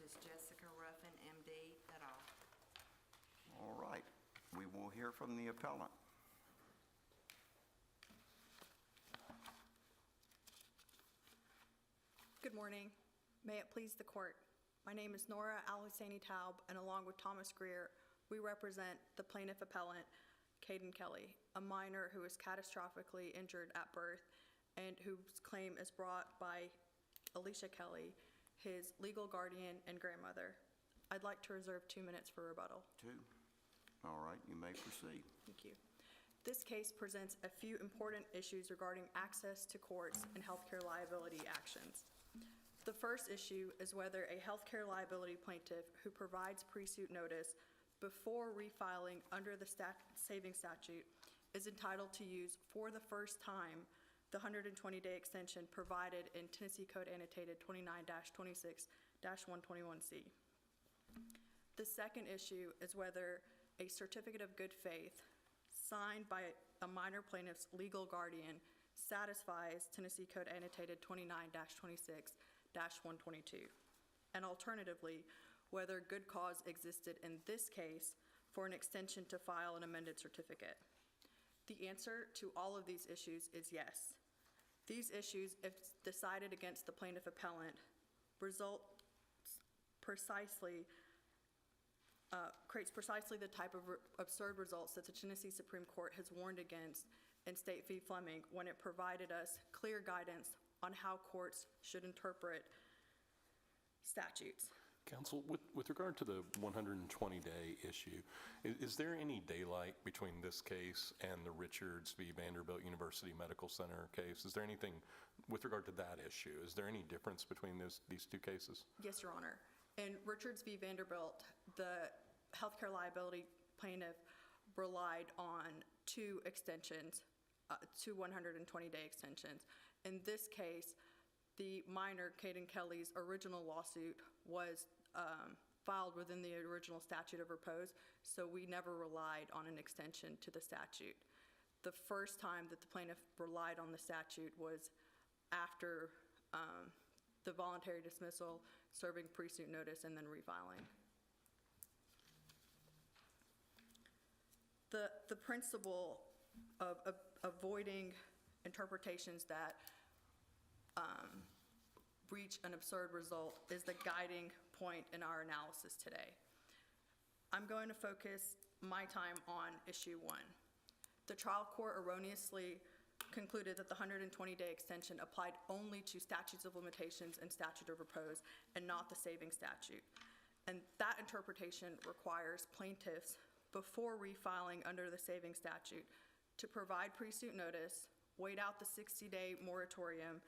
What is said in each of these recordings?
versus Jessica Ruffin, MD, et al. All right, we will hear from the appellant. Good morning. May it please the court. My name is Nora Alisani Taub, and along with Thomas Greer, we represent the plaintiff appellant, Kayden Kelly, a minor who was catastrophically injured at birth and whose claim is brought by Alicia Kelly, his legal guardian and grandmother. I'd like to reserve 2 minutes for rebuttal. 2. All right, you may proceed. Thank you. This case presents a few important issues regarding access to courts and healthcare liability actions. The first issue is whether a healthcare liability plaintiff who provides pre-suit notice before refiling under the saving statute is entitled to use for the first time the 120-day extension provided in Tennessee Code Annotated 29-26-121C. The second issue is whether a certificate of good faith signed by a minor plaintiff's legal guardian satisfies Tennessee Code Annotated 29-26-122, and alternatively, whether good cause existed in this case for an extension to file an amended certificate. The answer to all of these issues is yes. These issues, if decided against the plaintiff appellant, creates precisely the type of absurd results that the Tennessee Supreme Court has warned against in State v. Fleming when it provided us clear guidance on how courts should interpret statutes. Counsel, with regard to the 120-day issue, is there any daylight between this case and the Richards v. Vanderbilt University Medical Center case? Is there anything with regard to that issue? Is there any difference between these two cases? Yes, Your Honor. In Richards v. Vanderbilt, the healthcare liability plaintiff relied on two extensions, two 120-day extensions. In this case, the minor, Kayden Kelly's original lawsuit was filed within the original statute of repose, so we never relied on an extension to the statute. The first time that the plaintiff relied on the statute was after the voluntary dismissal, serving pre-suit notice, and then refiling. The principle of avoiding interpretations that reach an absurd result is the guiding point in our analysis today. I'm going to focus my time on issue 1. The trial court erroneously concluded that the 120-day extension applied only to statutes of limitations and statute of repose and not the saving statute. And that interpretation requires plaintiffs, before refiling under the saving statute, to provide pre-suit notice, wait out the 60-day moratorium,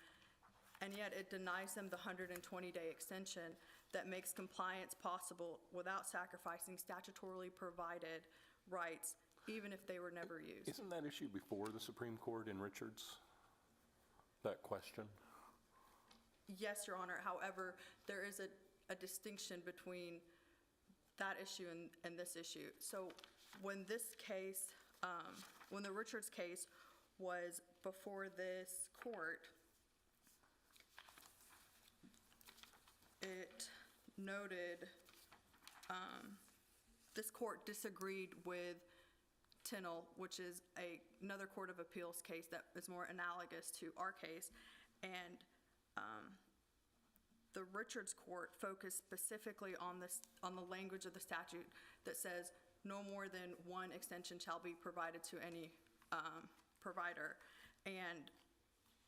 and yet it denies them the 120-day extension that makes compliance possible without sacrificing statutorily provided rights, even if they were never used. Isn't that issue before the Supreme Court in Richards, that question? Yes, Your Honor. However, there is a distinction between that issue and this issue. So when this case, when the Richards case was before this court, it noted this court disagreed with Tinnell, which is another court of appeals case that is more analogous to our case, and the Richards court focused specifically on the language of the statute that says no more than one extension shall be provided to any provider. And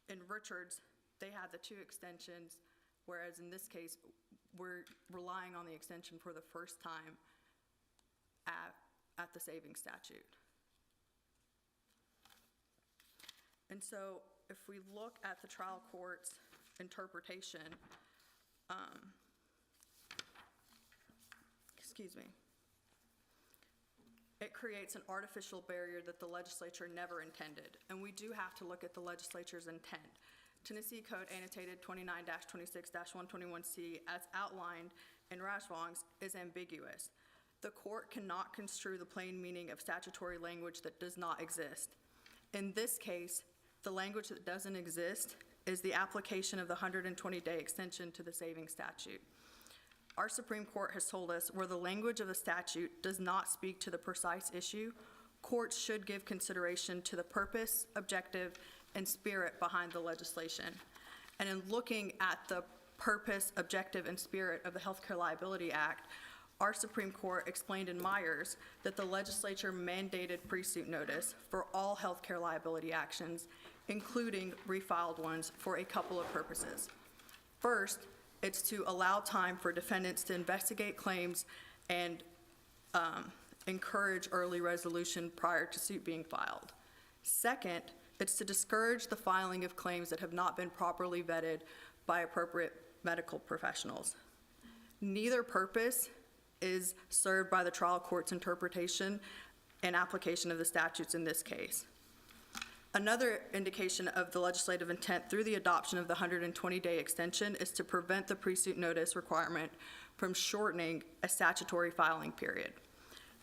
in Richards, they had the 2 extensions, whereas in this case, we're relying on the extension for the first time at the saving statute. And so if we look at the trial court's interpretation, it creates an artificial barrier that the legislature never intended. And we do have to look at the legislature's intent. Tennessee Code Annotated 29-26-121C, as outlined in Rashvong's, is ambiguous. The court cannot construe the plain meaning of statutory language that does not exist. In this case, the language that doesn't exist is the application of the 120-day extension to the saving statute. Our Supreme Court has told us where the language of the statute does not speak to the precise issue, courts should give consideration to the purpose, objective, and spirit behind the legislation. And in looking at the purpose, objective, and spirit of the Healthcare Liability Act, our Supreme Court explained in Myers that the legislature mandated pre-suit notice for all healthcare liability actions, including refiled ones, for a couple of purposes. First, it's to allow time for defendants to investigate claims and encourage early resolution prior to suit being filed. Second, it's to discourage the filing of claims that have not been properly vetted by appropriate medical professionals. Neither purpose is served by the trial court's interpretation and application of the statutes in this case. Another indication of the legislative intent through the adoption of the 120-day extension is to prevent the pre-suit notice requirement from shortening a statutory filing period.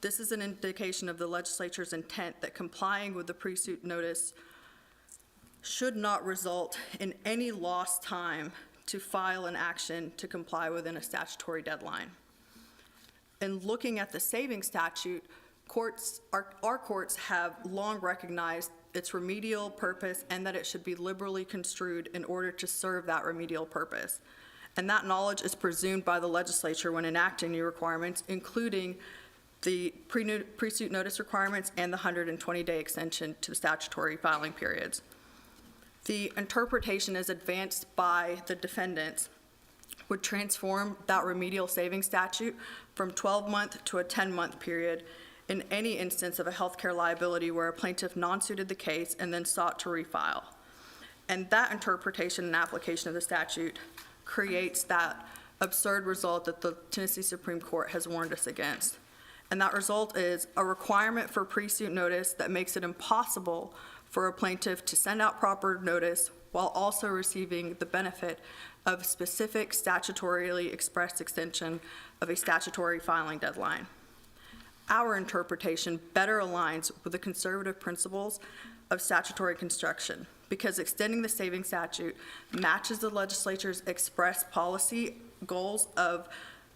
This is an indication of the legislature's intent that complying with the pre-suit notice should not result in any lost time to file an action to comply within a statutory deadline. In looking at the savings statute, our courts have long recognized its remedial purpose and that it should be liberally construed in order to serve that remedial purpose. And that knowledge is presumed by the legislature when enacting new requirements, including the pre-suit notice requirements and the 120-day extension to the statutory filing periods. The interpretation as advanced by the defendants would transform that remedial savings statute from 12-month to a 10-month period in any instance of a healthcare liability where a plaintiff non-suited the case and then sought to refile. And that interpretation and application of the statute creates that absurd result that the Tennessee Supreme Court has warned us against. And that result is a requirement for pre-suit notice that makes it impossible for a plaintiff to send out proper notice while also receiving the benefit of specific statutorily expressed extension of a statutory filing deadline. Our interpretation better aligns with the conservative principles of statutory construction because extending the savings statute matches the legislature's express policy goals of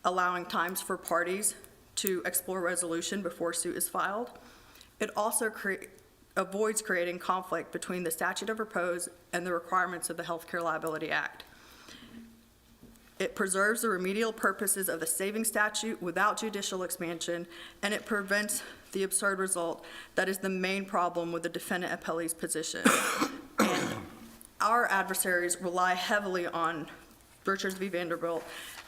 allowing times for parties to explore resolution before suit is filed. It also avoids creating conflict between the statute of repose and the requirements of the Healthcare Liability Act. It preserves the remedial purposes of the savings statute without judicial expansion, and it prevents the absurd result that is the main problem with the defendant appellee's position. And our adversaries rely heavily on Richards v. Vanderbilt,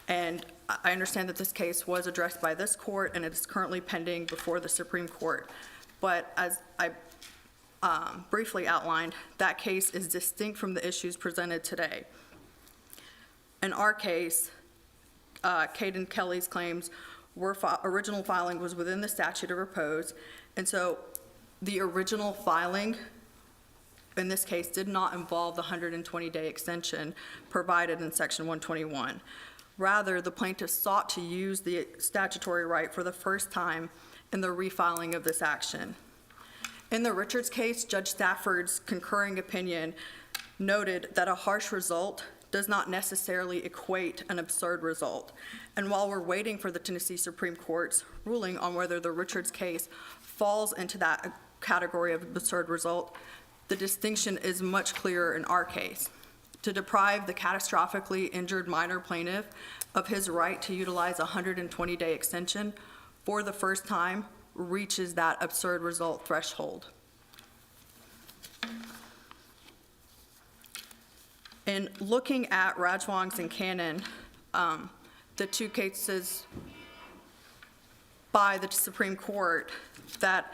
and I understand that this case was addressed by this court and it is currently pending before the Supreme Court. But as I briefly outlined, that case is distinct from the issues presented today. In our case, Kayden Kelly's claims were original filing was within the statute of repose, and so the original filing in this case did not involve the 120-day extension provided in Section 121. Rather, the plaintiff sought to use the statutory right for the first time in the refiling of this action. In the Richards case, Judge Stafford's concurring opinion noted that a harsh result does not necessarily equate an absurd result. And while we're waiting for the Tennessee Supreme Court's ruling on whether the Richards case falls into that category of absurd result, the distinction is much clearer in our case. To deprive the catastrophically injured minor plaintiff of his right to utilize a 120-day extension for the first time reaches that absurd result threshold. In looking at Rajwangs and Cannon, the two cases by the Supreme Court that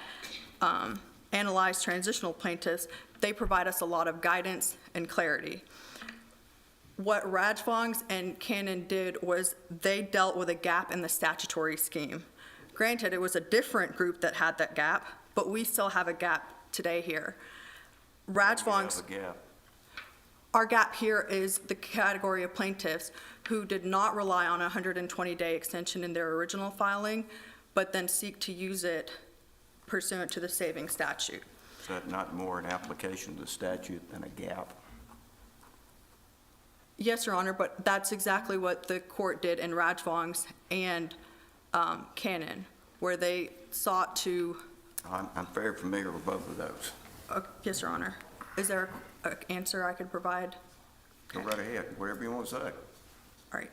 analyze transitional plaintiffs, they provide us a lot of guidance and clarity. What Rajwangs and Cannon did was they dealt with a gap in the statutory scheme. Granted, it was a different group that had that gap, but we still have a gap today here. Rajwangs, our gap here is the category of plaintiffs who did not rely on a 120-day extension in their original filing, but then seek to use it pursuant to the savings statute. Is that not more an application of the statute than a gap? Yes, Your Honor, but that's exactly what the court did in Rajvongs and Cannon, where they sought to, I'm very familiar with both of those. yes, Your Honor. Is there an answer I could provide? Go right ahead, whatever you want to say. All right.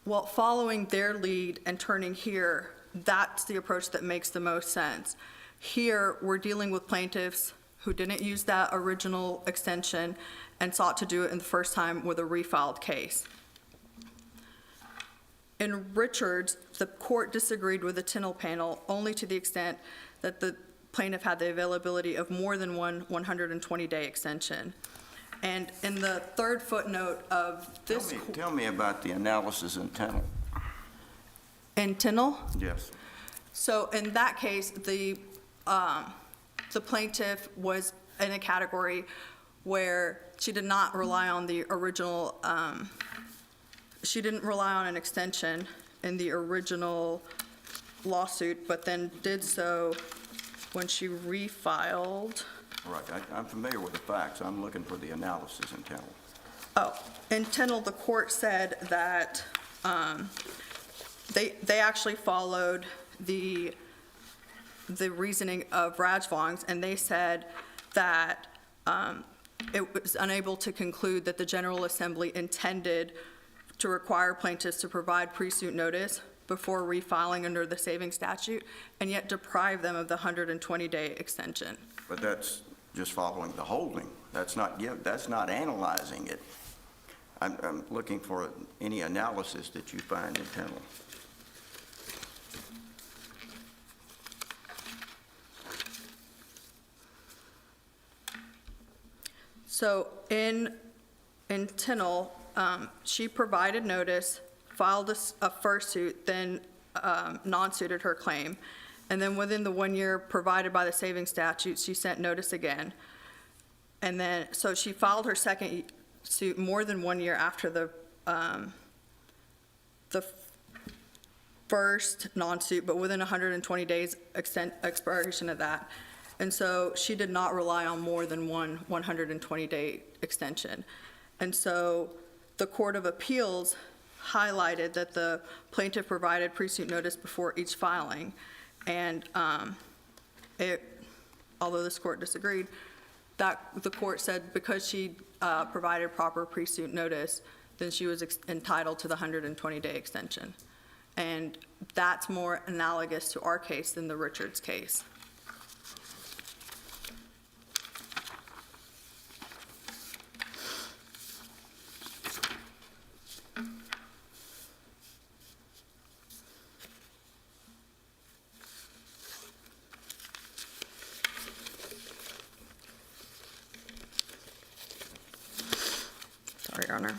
Well, following their lead and turning here, that's the approach that makes the most sense. Here, we're dealing with plaintiffs who didn't use that original extension and sought to do it in the first time with a refiled case. In Richards, the court disagreed with the Tinnell panel only to the extent that the plaintiff had the availability of more than one 120-day extension. And in the third footnote of this... Tell me about the analysis in Tinnell. In Tinnell? Yes. So in that case, the plaintiff was in a category where she did not rely on the original, she didn't rely on an extension in the original lawsuit, but then did so when she refiled. Right, I'm familiar with the facts. I'm looking for the analysis in Tinnell. Oh, in Tinnell, the court said that they actually followed the reasoning of Rajvongs, and they said that it was unable to conclude that the General Assembly intended to require plaintiffs to provide pre-suit notice before refiling under the saving statute, and yet deprive them of the 120-day extension. But that's just following the holding. That's not analyzing it. I'm looking for any analysis that you find in Tinnell. So in Tinnell, she provided notice, filed a fursuit, then non-suited her claim. And then within the 1 year provided by the saving statute, she sent notice again. And then, so she filed her second suit more than 1 year after the first non-suit, but within 120 days expiration of that. And so she did not rely on more than one 120-day extension. And so the Court of Appeals highlighted that the plaintiff provided pre-suit notice before each filing. And although this court disagreed, that the court said because she provided proper pre-suit notice, then she was entitled to the 120-day extension. And that's more analogous to our case than the Richards case. Sorry, Your Honor.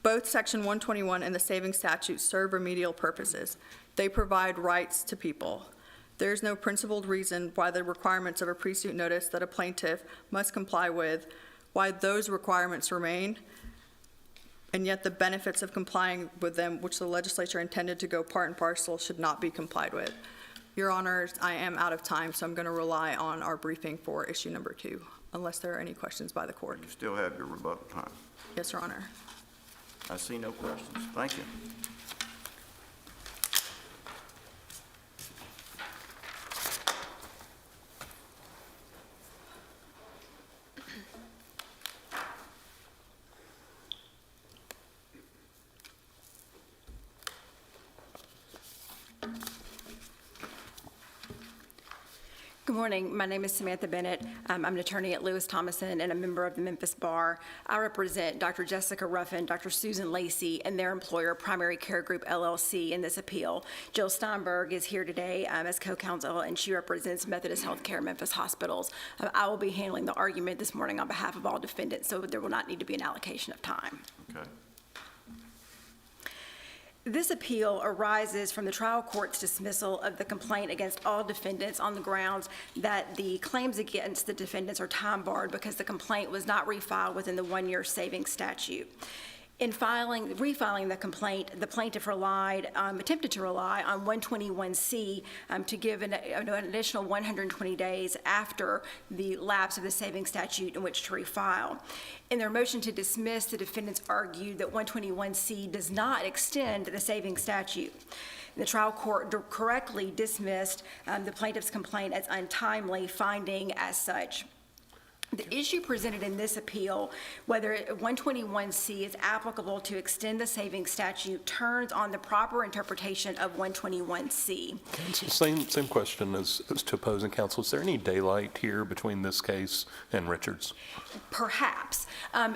Both Section 121 and the saving statute serve remedial purposes. They provide rights to people. There is no principled reason why the requirements of a pre-suit notice that a plaintiff must comply with, why those requirements remain, and yet the benefits of complying with them, which the legislature intended to go part and parcel, should not be complied with. Your Honors, I am out of time, so I'm going to rely on our briefing for issue number 2, unless there are any questions by the court. You still have your rebuttal time. Yes, Your Honor. I see no questions. Thank you. Good morning. My name is Samantha Bennett. I'm an attorney at Lewis Thomason and a member of the Memphis Bar. I represent Dr. Jessica Ruffin, Dr. Susan Lacey, and their employer, Primary Care Group, LLC, in this appeal. Jill Steinberg is here today as co-counsel, and she represents Methodist Healthcare Memphis Hospitals. I will be handling the argument this morning on behalf of all defendants, so there will not need to be an allocation of time. Okay. This appeal arises from the trial court's dismissal of the complaint against all defendants on the grounds that the claims against the defendants are time barred because the complaint was not refiled within the 1 year saving statute. In refiling the complaint, the plaintiff attempted to rely on 121C to give an additional 120 days after the lapse of the saving statute in which to refile. In their motion to dismiss, the defendants argued that 121C does not extend the saving statute. The trial court correctly dismissed the plaintiff's complaint as untimely, finding as such. The issue presented in this appeal, whether 121C is applicable to extend the saving statute, turns on the proper interpretation of 121C. Same question as to opposing counsel. Is there any daylight here between this case and Richards? Perhaps.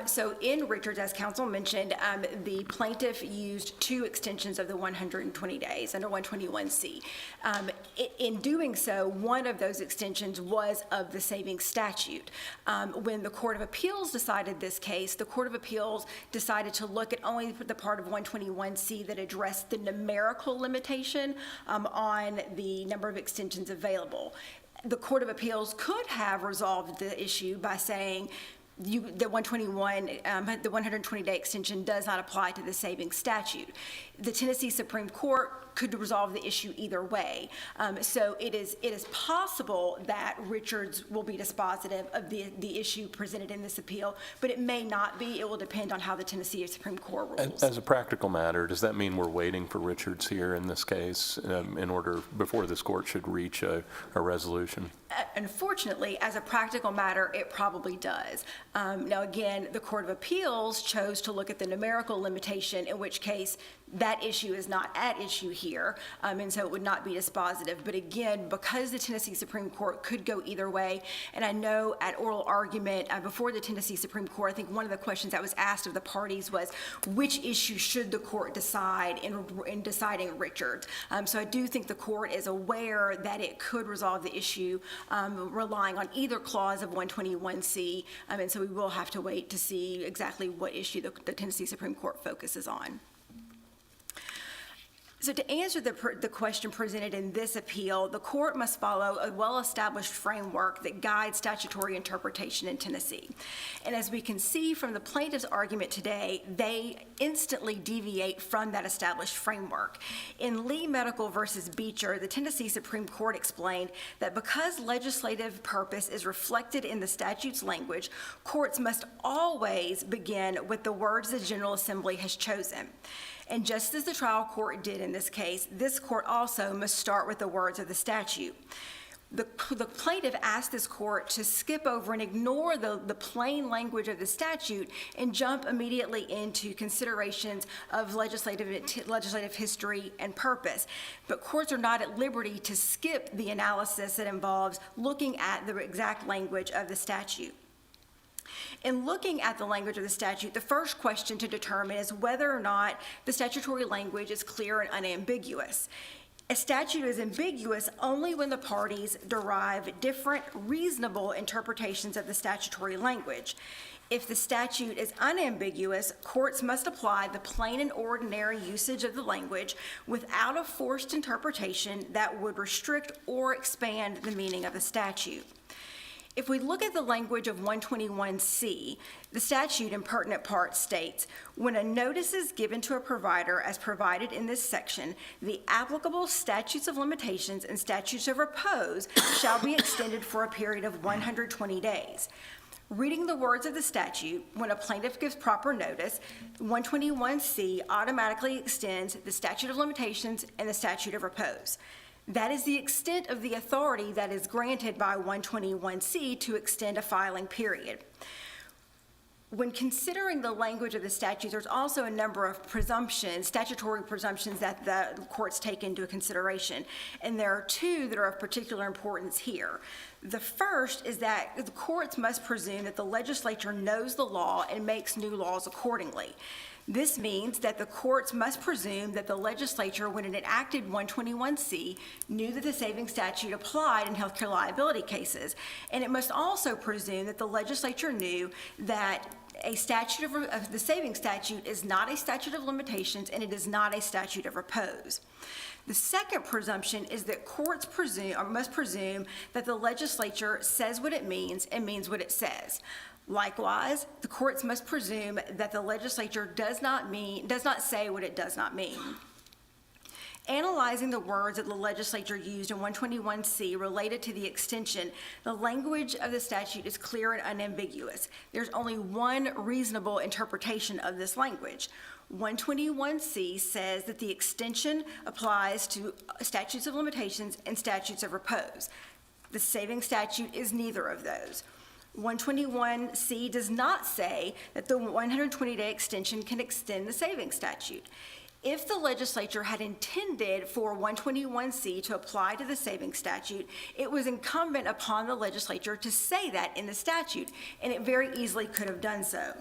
So in Richards, as counsel mentioned, the plaintiff used 2 extensions of the 120 days under 121C. In doing so, one of those extensions was of the saving statute. When the Court of Appeals decided this case, the Court of Appeals decided to look at only the part of 121C that addressed the numerical limitation on the number of extensions available. The Court of Appeals could have resolved the issue by saying the 120-day extension does not apply to the saving statute. The Tennessee Supreme Court could resolve the issue either way. So it is possible that Richards will be dispositive of the issue presented in this appeal, but it may not be. It will depend on how the Tennessee Supreme Court rules. As a practical matter, does that mean we're waiting for Richards here in this case before this court should reach a resolution? Unfortunately, as a practical matter, it probably does. Now, again, the Court of Appeals chose to look at the numerical limitation, in which case that issue is not at issue here, and so it would not be dispositive. But again, because the Tennessee Supreme Court could go either way, and I know at oral argument before the Tennessee Supreme Court, I think one of the questions that was asked of the parties was, which issue should the court decide in deciding Richards? So I do think the court is aware that it could resolve the issue relying on either clause of 121C, and so we will have to wait to see exactly what issue the Tennessee Supreme Court focuses on. So to answer the question presented in this appeal, the court must follow a well-established framework that guides statutory interpretation in Tennessee. And as we can see from the plaintiff's argument today, they instantly deviate from that established framework. In Lee Medical versus Beecher, the Tennessee Supreme Court explained that because legislative purpose is reflected in the statute's language, courts must always begin with the words the General Assembly has chosen. And just as the trial court did in this case, this court also must start with the words of the statute. The plaintiff asked this court to skip over and ignore the plain language of the statute and jump immediately into considerations of legislative history and purpose. But courts are not at liberty to skip the analysis that involves looking at the exact language of the statute. In looking at the language of the statute, the first question to determine is whether or not the statutory language is clear and unambiguous. A statute is ambiguous only when the parties derive different reasonable interpretations of the statutory language. If the statute is unambiguous, courts must apply the plain and ordinary usage of the language without a forced interpretation that would restrict or expand the meaning of the statute. If we look at the language of 121C, the statute in pertinent part states, when a notice is given to a provider as provided in this section, the applicable statutes of limitations and statutes of repose shall be extended for a period of 120 days. Reading the words of the statute, when a plaintiff gives proper notice, 121C automatically extends the statute of limitations and the statute of repose. That is the extent of the authority that is granted by 121C to extend a filing period. When considering the language of the statute, there's also a number of presumptions, statutory presumptions that the courts take into consideration. And there are 2 that are of particular importance here. The first is that the courts must presume that the legislature knows the law and makes new laws accordingly. This means that the courts must presume that the legislature, when it enacted 121C, knew that the saving statute applied in healthcare liability cases. And it must also presume that the legislature knew that the saving statute is not a statute of limitations and it is not a statute of repose. The second presumption is that courts must presume that the legislature says what it means and means what it says. Likewise, the courts must presume that the legislature does not say what it does not mean. Analyzing the words that the legislature used in 121C related to the extension, the language of the statute is clear and unambiguous. There's only one reasonable interpretation of this language. 121C says that the extension applies to statutes of limitations and statutes of repose. The saving statute is neither of those. 121C does not say that the 120-day extension can extend the saving statute. If the legislature had intended for 121C to apply to the saving statute, it was incumbent upon the legislature to say that in the statute, and it very easily could have done so.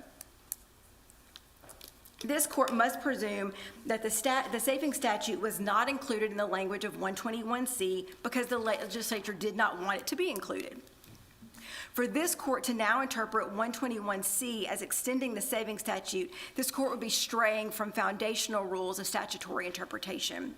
This court must presume that the saving statute was not included in the language of 121C because the legislature did not want it to be included. For this court to now interpret 121C as extending the saving statute, this court would be straying from foundational rules of statutory interpretation.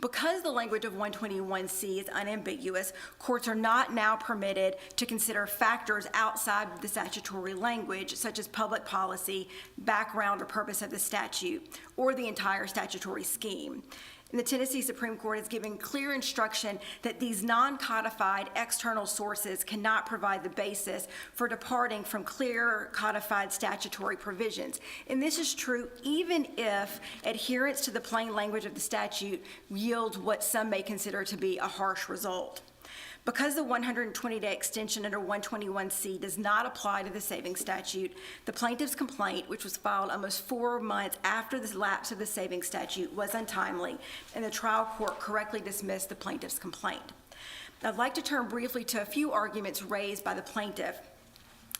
Because the language of 121C is unambiguous, courts are not now permitted to consider factors outside the statutory language, such as public policy, background or purpose of the statute, or the entire statutory scheme. And the Tennessee Supreme Court has given clear instruction that these non-codified external sources cannot provide the basis for departing from clear codified statutory provisions. And this is true even if adherence to the plain language of the statute yields what some may consider to be a harsh result. Because the 120-day extension under 121C does not apply to the saving statute, the plaintiff's complaint, which was filed almost 4 months after the lapse of the saving statute, was untimely, and the trial court correctly dismissed the plaintiff's complaint. I'd like to turn briefly to a few arguments raised by the plaintiff.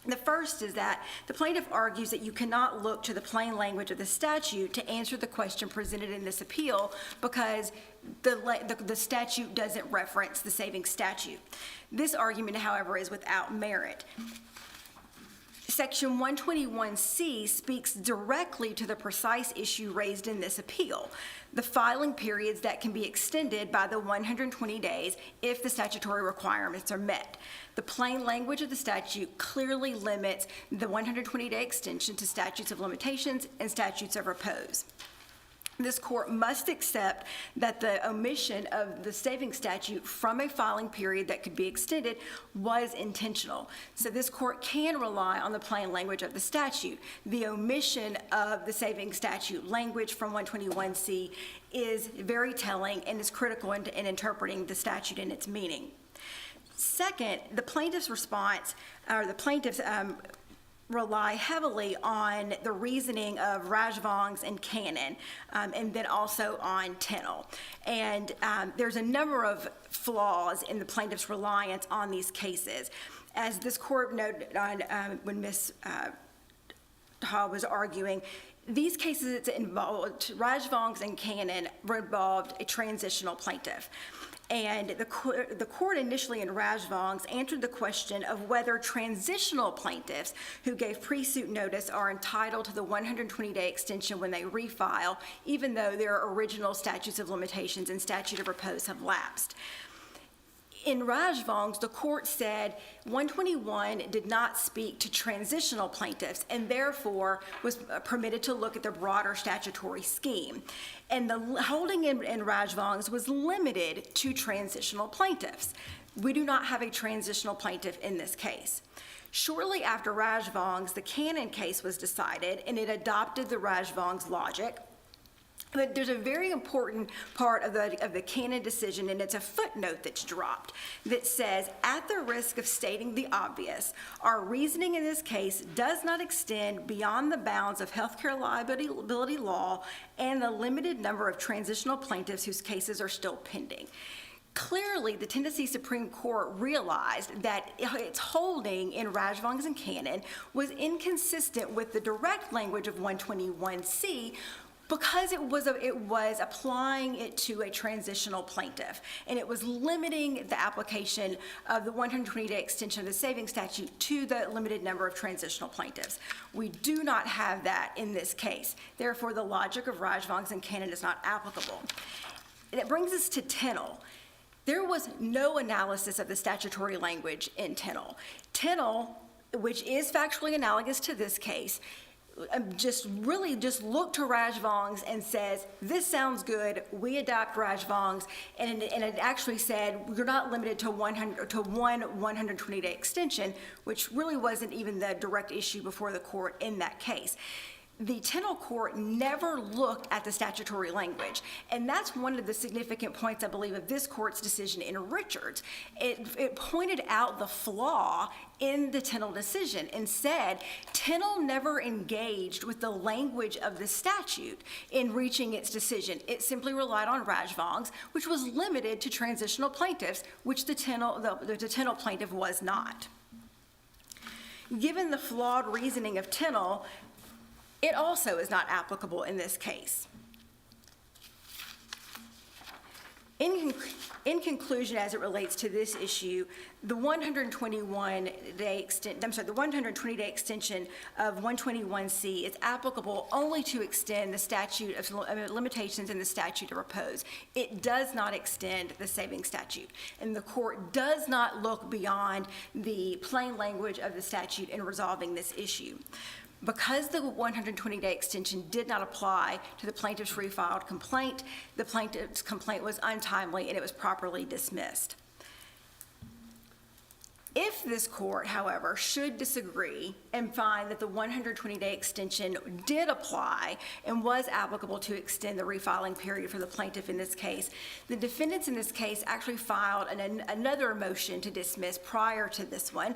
The first is that the plaintiff argues that you cannot look to the plain language of the statute to answer the question presented in this appeal because the statute doesn't reference the saving statute. This argument, however, is without merit. Section 121C speaks directly to the precise issue raised in this appeal, the filing periods that can be extended by the 120 days if the statutory requirements are met. The plain language of the statute clearly limits the 120-day extension to statutes of limitations and statutes of repose. This court must accept that the omission of the saving statute from a filing period that could be extended was intentional. So this court can rely on the plain language of the statute. The omission of the saving statute language from 121C is very telling and is critical in interpreting the statute and its meaning. Second, the plaintiff's response, or the plaintiffs rely heavily on the reasoning of Rajvangs and Kayden, and then also on Tennell. And there's a number of flaws in the plaintiff's reliance on these cases. As this court noted when Ms. Hall was arguing, these cases involved, Rajvangs and Kayden involved a transitional plaintiff. And the court initially in Rajvangs answered the question of whether transitional plaintiffs who gave pre-suit notice are entitled to the 120-day extension when they refile, even though their original statutes of limitations and statute of repose have lapsed. In Rajvangs, the court said 121 did not speak to transitional plaintiffs and therefore was permitted to look at the broader statutory scheme. And the holding in Rajvangs was limited to transitional plaintiffs. We do not have a transitional plaintiff in this case. Shortly after Rajvangs, the Kayden case was decided and it adopted the Rajvangs logic. But there's a very important part of the Kayden decision, and it's a footnote that's dropped, that says, at the risk of stating the obvious, our reasoning in this case does not extend beyond the bounds of healthcare liability law and the limited number of transitional plaintiffs whose cases are still pending. Clearly, the Tennessee Supreme Court realized that its holding in Rajvangs and Kayden was inconsistent with the direct language of 121C, because it was applying it to a transitional plaintiff, and it was limiting the application of the 120-day extension of the savings statute to the limited number of transitional plaintiffs. We do not have that in this case. Therefore, the logic of Rajvangs and Kayden is not applicable. And it brings us to Tennell. There was no analysis of the statutory language in Tennell. Tennell which is factually analogous to this case, just looked to Rajvong's and says, this sounds good, we adopt Rajvong's, and it actually said, you're not limited to one 120-day extension, which really wasn't even the direct issue before the court in that case. The Tennell court never looked at the statutory language, and that's one of the significant points, I believe, of this court's decision in Richards. It pointed out the flaw in the Tennell decision and said Tennell never engaged with the language of the statute in reaching its decision. It simply relied on Rajvong's, which was limited to transitional plaintiffs, which the Tennell plaintiff was not. Given the flawed reasoning of Tennell, it also is not applicable in this case. In conclusion, as it relates to this issue, the 120-day extension of 121C is applicable only to extend the statute of limitations in the statute of repose. It does not extend the saving statute, and the court does not look beyond the plain language of the statute in resolving this issue. Because the 120-day extension did not apply to the plaintiff's refiled complaint, the plaintiff's complaint was untimely and it was properly dismissed. If this court, however, should disagree and find that the 120-day extension did apply and was applicable to extend the refiling period for the plaintiff in this case, the defendants in this case actually filed another motion to dismiss prior to this one,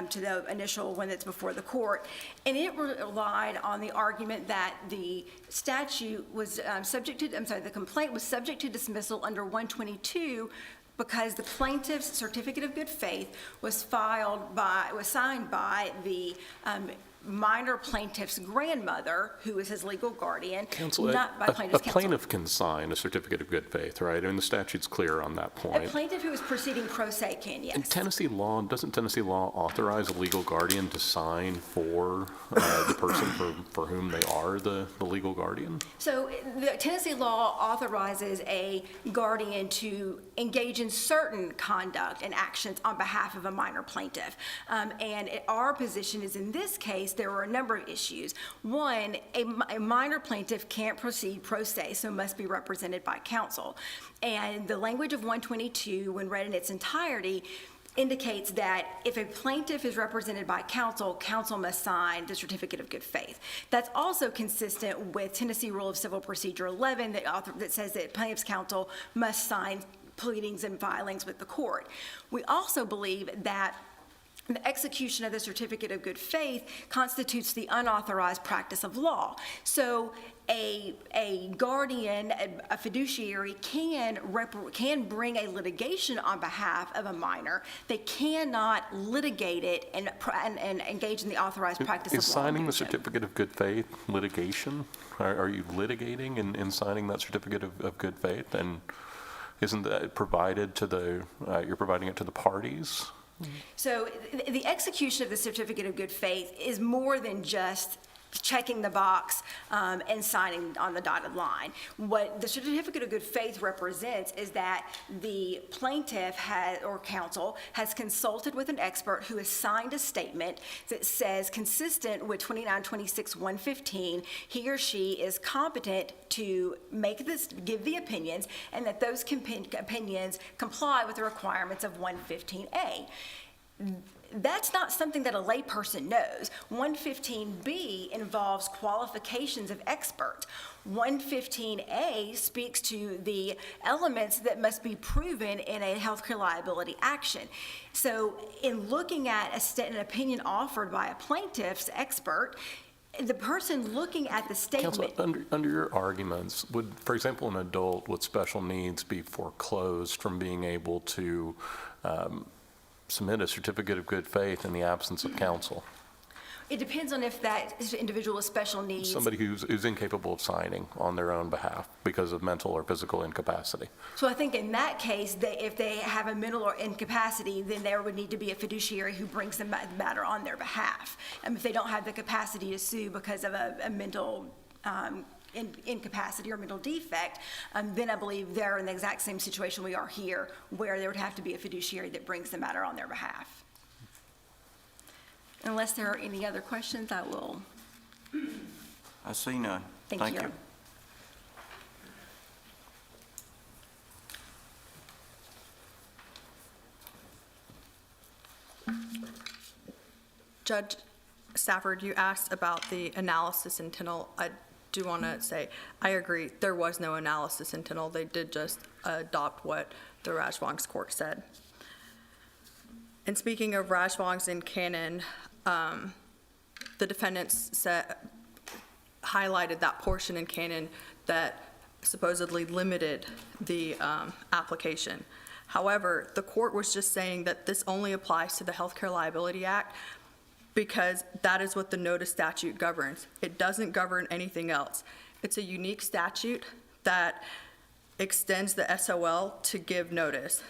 to the initial one that's before the court, and it relied on the argument that the statute was the complaint was subject to dismissal under 122 because the plaintiff's certificate of good faith was signed by the minor plaintiff's grandmother, who is his legal guardian, Counsel, not by plaintiff's counsel. A plaintiff can sign a certificate of good faith, right? I mean, the statute's clear on that point. A plaintiff who is proceeding pro se can, yes. In Tennessee law, doesn't Tennessee law authorize a legal guardian to sign for the person for whom they are the legal guardian? So the Tennessee law authorizes a guardian to engage in certain conduct and actions on behalf of a minor plaintiff. And our position is, in this case, there were a number of issues. One, a minor plaintiff can't proceed pro se, so must be represented by counsel. And the language of 122, when read in its entirety, indicates that if a plaintiff is represented by counsel, counsel must sign the certificate of good faith. That's also consistent with Tennessee Rule of Civil Procedure 11 that says that plaintiff's counsel must sign pleadings and filings with the court. We also believe that the execution of the certificate of good faith constitutes the unauthorized practice of law. So a guardian, a fiduciary can bring a litigation on behalf of a minor. They cannot litigate it and engage in the authorized practice of law. Is signing the certificate of good faith litigation? Are you litigating in signing that certificate of good faith? And isn't that provided to you're providing it to the parties? So the execution of the certificate of good faith is more than just checking the box and signing on the dotted line. What the certificate of good faith represents is that the plaintiff or counsel has consulted with an expert who has signed a statement that says, consistent with 2926-115, he or she is competent to give the opinions, and that those opinions comply with the requirements of 115A. That's not something that a layperson knows. 115B involves qualifications of experts. 115A speaks to the elements that must be proven in a healthcare liability action. So in looking at an opinion offered by a plaintiff's expert, the person looking at the statement... Counsel, under your arguments, would, for example, an adult with special needs be foreclosed from being able to submit a certificate of good faith in the absence of counsel? It depends on if that individual with special needs... Somebody who's incapable of signing on their own behalf because of mental or physical incapacity. So I think in that case, if they have a mental or incapacity, then there would need to be a fiduciary who brings the matter on their behalf. If they don't have the capacity to sue because of a mental incapacity or mental defect, then I believe they're in the exact same situation we are here, where there would have to be a fiduciary that brings the matter on their behalf. Unless there are any other questions, I will. I see none. Thank you. Judge Stafford, you asked about the analysis in Tennell. I do want to say, I agree, there was no analysis in Tennell. They did just adopt what the Rajvangs court said. And speaking of Rajvangs in canon, the defendants highlighted that portion in canon that supposedly limited the application. However, the court was just saying that this only applies to the Healthcare Liability Act because that is what the notice statute governs. It doesn't govern anything else. It's a unique statute that extends the SOL to give notice.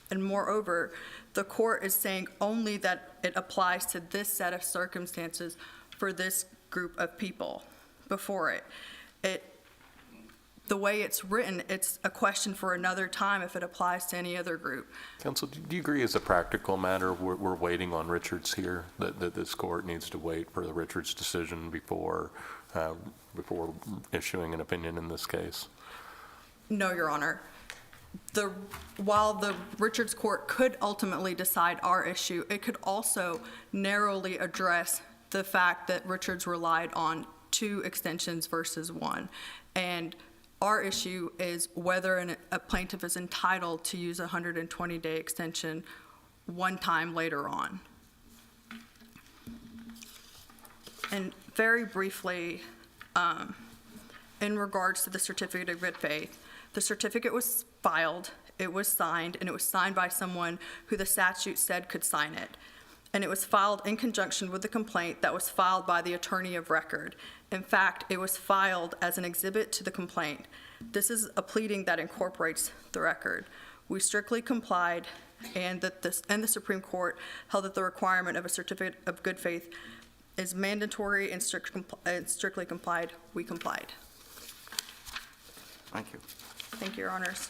And moreover, the court is saying only that it applies to this set of circumstances for this group of people before it. The way it's written, it's a question for another time if it applies to any other group. Counsel, do you agree as a practical matter, we're waiting on Richards here, that this court needs to wait for the Richards decision before issuing an opinion in this case? No, Your Honor. While the Richards court could ultimately decide our issue, it could also narrowly address the fact that Richards relied on 2 extensions versus 1. And our issue is whether a plaintiff is entitled to use a 120-day extension one time later on. And very briefly, in regards to the certificate of good faith, the certificate was filed, it was signed, and it was signed by someone who the statute said could sign it. And it was filed in conjunction with the complaint that was filed by the attorney of record. In fact, it was filed as an exhibit to the complaint. This is a pleading that incorporates the record. We strictly complied, and the Supreme Court held that the requirement of a certificate of good faith is mandatory and strictly complied. We complied. Thank you. Thank you, Your Honors.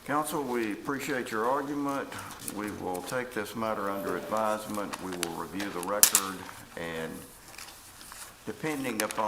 Counsel, we appreciate your argument. We will take this matter under advisement. We will review the record, and depending upon